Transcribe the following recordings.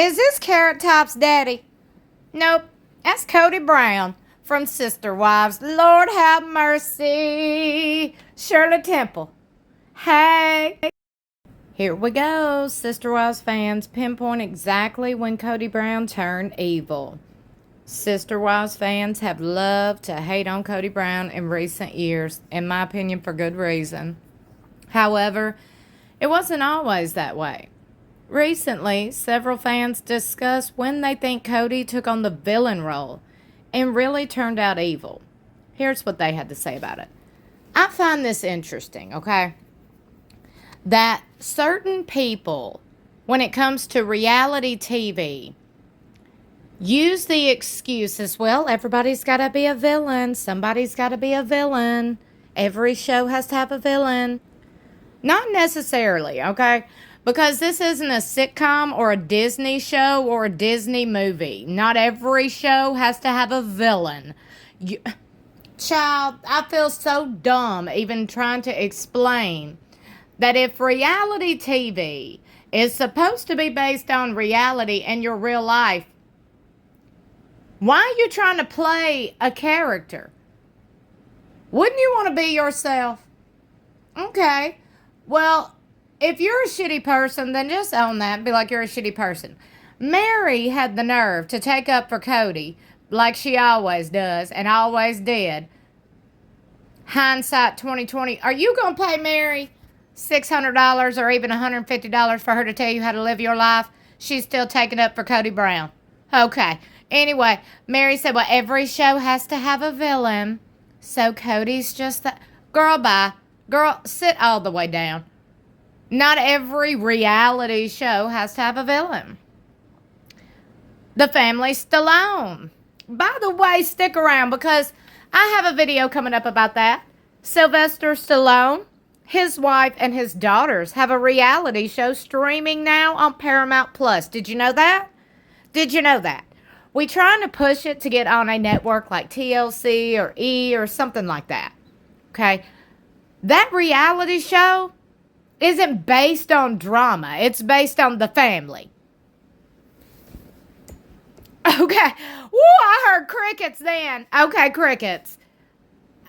Is this Carrot Top's daddy? Nope, that's KODY BROWN from Sister Wives. Lord have mercy. Shirley Temple. Hey. Here we go, Sister Wives fans. Pinpoint exactly when KODY BROWN turned evil. Sister Wives fans have loved to hate on KODY BROWN in recent years, in my opinion, for good reason. However, it wasn't always that way. Recently, several fans discussed when they think KODY took on the villain role and really turned out evil. Here's what they had to say about it. I find this interesting, okay? That certain people, when it comes to reality TV, use the excuses, well, everybody's got to be a villain. Somebody's got to be a villain. Every show has to have a villain. Not necessarily, okay? Because this isn't a sitcom or a Disney show or a Disney movie. Not every show has to have a villain. Child, I feel so dumb even trying to explain that if reality TV is supposed to be based on reality and your real life, why are you trying to play a character? Wouldn't you want to be yourself? Okay, well, if you're a shitty person, then just own that and be like you're a shitty person. Mary had the nerve to take up for KODY like she always does and always did. Hindsight 2020. Are you going to pay Mary $600 or even $150 for her to tell you how to live your life? She's still taking up for KODY BROWN. Okay. Anyway, Mary said, well, every show has to have a villain. So KODY's just that. Girl, bye. Girl, sit all the way down. Not every reality show has to have a villain. The family Stallone. By the way, stick around because I have a video coming up about that. Sylvester Stallone, his wife, and his daughters have a reality show streaming now on Paramount Plus. Did you know that? Did you know that? We're trying to push it to get on a network like TLC or E or something like that. Okay? That reality show isn't based on drama. It's based on the family. Okay. Woo, I heard crickets then. Okay, crickets.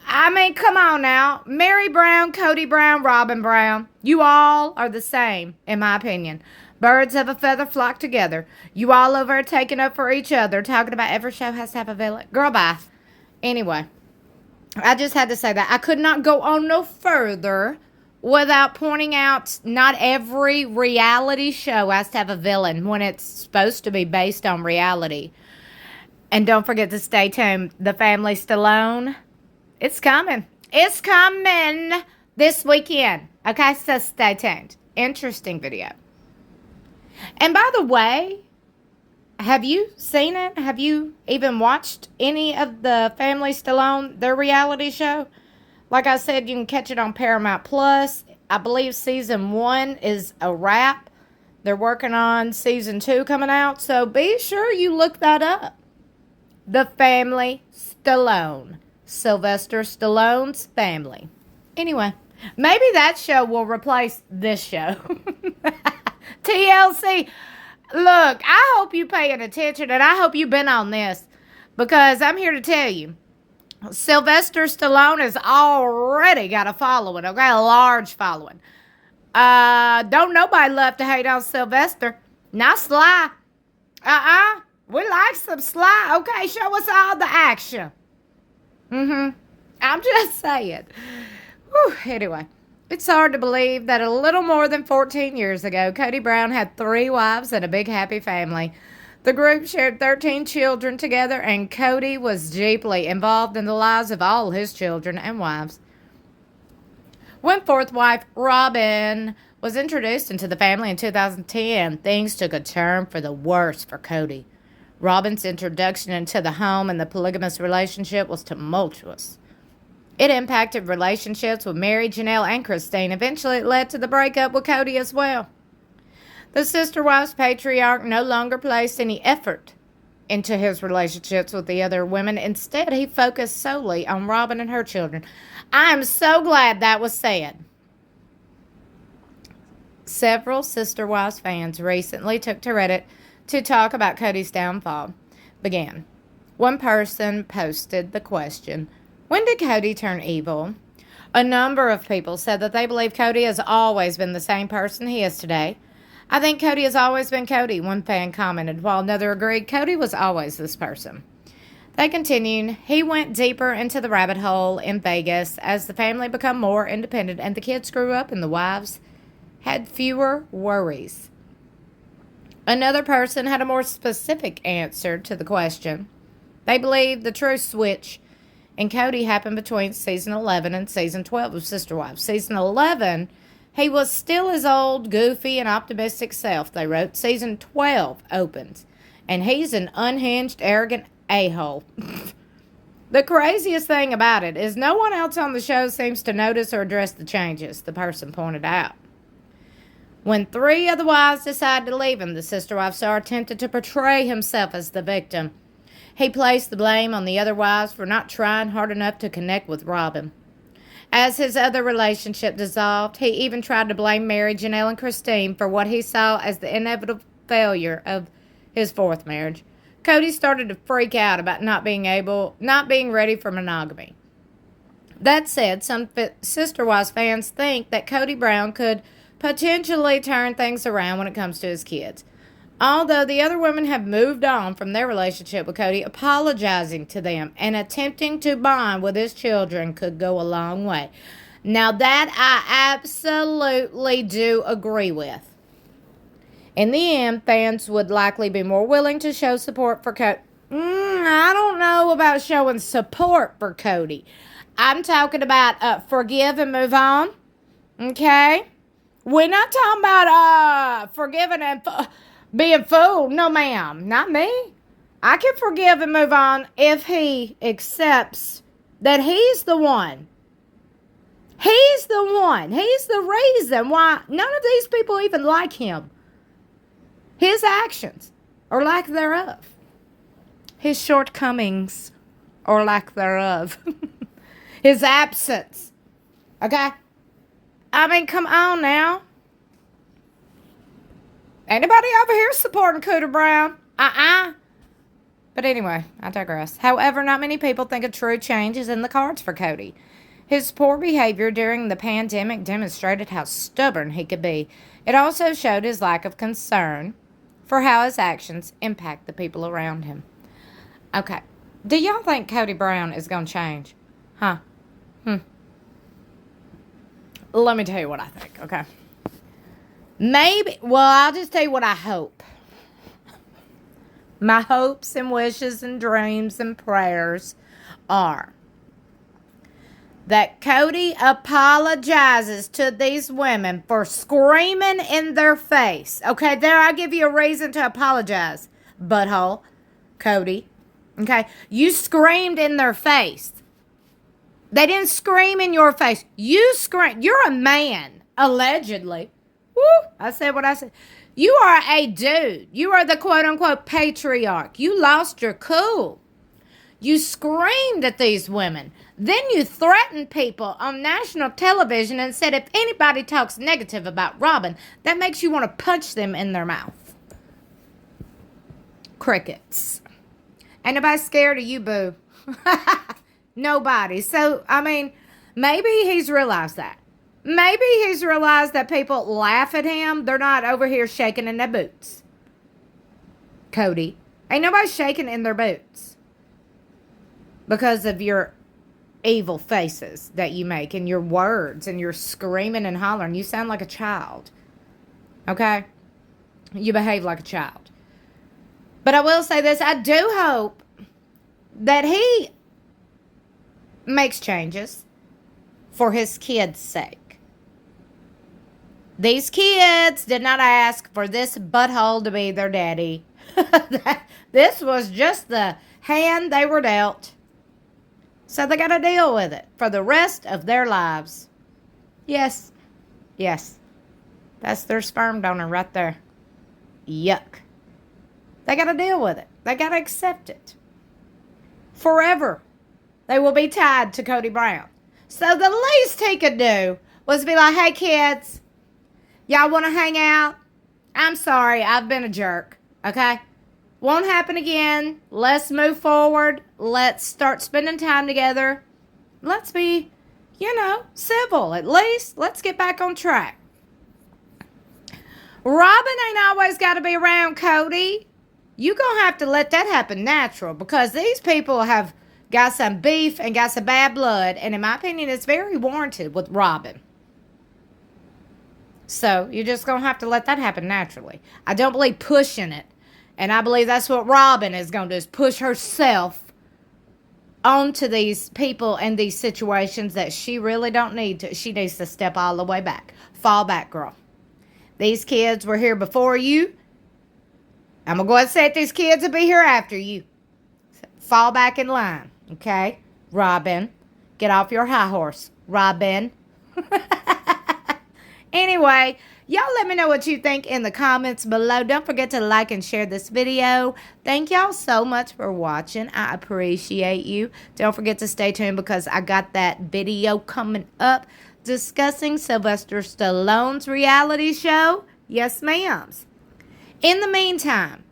I mean, come on now. Mary Brown, KODY Brown, Robin Brown. You all are the same, in my opinion. Birds of a feather flock together. You all over are taking up for each other, talking about every show has to have a villain. Girl, bye. Anyway, I just had to say that. I could not go on no further without pointing out not every reality show has to have a villain when it's supposed to be based on reality. And don't forget to stay tuned. The family Stallone, it's coming. It's coming this weekend. Okay, so stay tuned. Interesting video. And by the way, have you seen it? Have you even watched any of the family Stallone, their reality show? Like I said, you can catch it on Paramount Plus. I believe season 1 is a wrap. They're working on season 2 coming out. So be sure you look that up. The family Stallone. Sylvester Stallone's family. Anyway, maybe that show will replace this show. TLC. Look, I hope you paying attention and I hope you've been on this because I'm here to tell you. Sylvester Stallone has already got a following, okay? A large following. Don't nobody love to hate on Sylvester. Not Sly. We like some Sly. Okay, show us all the action. I'm just saying. Whew. Anyway, it's hard to believe that a little more than 14 years ago, KODY BROWN had 3 wives and a big happy family. The group shared 13 children together, and KODY was deeply involved in the lives of all his children and wives. When 4th wife, Robin, was introduced into the family in 2010, things took a turn for the worse for KODY. Robin's introduction into the home and the polygamous relationship was tumultuous. It impacted relationships with Mary, Janelle, and Christine. Eventually, it led to the breakup with KODY as well. The Sister Wives patriarch no longer placed any effort into his relationships with the other women. Instead, he focused solely on Robin and her children. I am so glad that was said. Several Sister Wives fans recently took to Reddit to talk about Kody's downfall began. One person posted the question, when did Kody turn evil? A number of people said that they believe Kody has always been the same person he is today. I think Kody has always been Kody, one fan commented, while another agreed Kody was always this person. They continued, he went deeper into the rabbit hole in Vegas as the family became more independent and the kids grew up and the wives had fewer worries. Another person had a more specific answer to the question. They believe the true switch in Kody happened between season 11 and season 12 of Sister Wives. Season 11, he was still his old, goofy, and optimistic self, they wrote. Season 12 opens, and he's an unhinged, arrogant a-hole. The craziest thing about it is no one else on the show seems to notice or address the changes, the person pointed out. When 3 of the wives decided to leave him, the Sister Wives star attempted to portray himself as the victim. He placed the blame on the other wives for not trying hard enough to connect with Robin. As his other relationship dissolved, he even tried to blame Mary, Janelle, and Christine for what he saw as the inevitable failure of his 4th marriage. Kody started to freak out about not being ready for monogamy. That said, some Sister Wives fans think that Kody Brown could potentially turn things around when it comes to his kids. Although the other women have moved on from their relationship with Kody, apologizing to them and attempting to bond with his children could go a long way. Now that I absolutely do agree with. In the end, fans would likely be more willing to show support for Kody. I don't know about showing support for Kody. I'm talking about forgive and move on. Okay? We're not talking about forgiving and being fooled. No, ma'am. Not me. I can forgive and move on if he accepts that he's the one. He's the one. He's the reason why none of these people even like him. His actions, or lack thereof. His shortcomings, or lack thereof. His absence. Okay? I mean, come on now. Anybody over here supporting KODY Brown? But anyway, I digress. However, not many people think a true change is in the cards for Kody. His poor behavior during the pandemic demonstrated how stubborn he could be. It also showed his lack of concern for how his actions impact the people around him. Okay. Do y'all think KODY Brown is going to change? Huh? Let me tell you what I think, okay? Maybe, well, I'll just tell you what I hope. My hopes and wishes and dreams and prayers are that Kody apologizes to these women for screaming in their face. Okay, there, I give you a reason to apologize, butthole, Kody. Okay, you screamed in their face. They didn't scream in your face. You screamed. You're a man, allegedly. Woo, I said what I said. You are a dude. You are the quote-unquote patriarch. You lost your cool. You screamed at these women. Then you threatened people on national television and said if anybody talks negative about Robin, that makes you want to punch them in their mouth. Crickets. Ain't nobody scared of you, boo. Nobody. So, I mean, maybe he's realized that. Maybe he's realized that people laugh at him. They're not over here shaking in their boots. Kody. Ain't nobody shaking in their boots. Because of your evil faces that you make and your words and your screaming and hollering. You sound like a child. Okay? You behave like a child. But I will say this. I do hope that he makes changes for his kids' sake. These kids did not ask for this butthole to be their daddy. This was just the hand they were dealt. So they got to deal with it for the rest of their lives. Yes. Yes. That's their sperm donor right there. Yuck. They got to deal with it. They got to accept it. Forever. They will be tied to KODY Brown. So the least he could do was be like, hey kids, y'all want to hang out? I'm sorry, I've been a jerk. Okay? Won't happen again. Let's move forward. Let's start spending time together. Let's be, civil at least. Let's get back on track. Robin ain't always got to be around Kody. You're going to have to let that happen natural because these people have got some beef and got some bad blood. And in my opinion, it's very warranted with Robin. So you're just going to have to let that happen naturally. I don't believe pushing it. And I believe that's what Robin is going to do, is push herself onto these people and these situations that she really don't need to. She needs to step all the way back. Fall back, girl. These kids were here before you. I'm going to go ahead and say it. These kids will be here after you. Fall back in line, okay? Robin, get off your high horse. Robin. Anyway, y'all let me know what you think in the comments below. Don't forget to like and share this video. Thank y'all so much for watching. I appreciate you. Don't forget to stay tuned because I got that video coming up discussing Sylvester Stallone's reality show. Yes, ma'ams. In the meantime,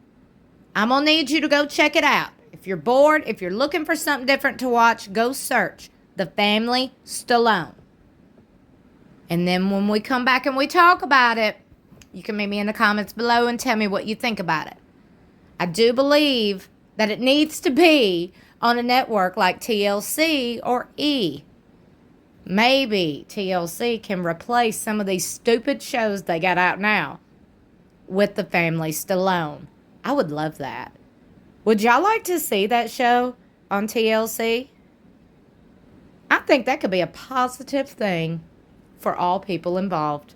I'm going to need you to go check it out. If you're bored, if you're looking for something different to watch, go search The Family Stallone. And then when we come back and we talk about it, you can meet me in the comments below and tell me what you think about it. I do believe that it needs to be on a network like TLC or E. Maybe TLC can replace some of these stupid shows they got out now with The Family Stallone. I would love that. Would y'all like to see that show on TLC? I think that could be a positive thing for all people involved.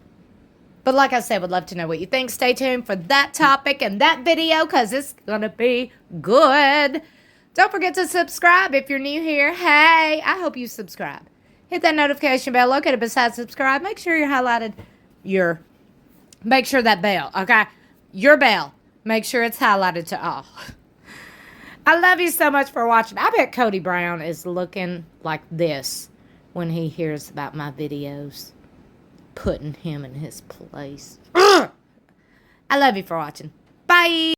But like I said, would love to know what you think. Stay tuned for that topic and that video because it's going to be good. Don't forget to subscribe if you're new here. Hey, I hope you subscribe. Hit that notification bell located beside subscribe. Make sure you're highlighted make sure that bell, okay? Your bell. Make sure it's highlighted to all. I love you so much for watching. I bet KODY Brown is looking like this when he hears about my videos. Putting him in his place. I love you for watching. Bye.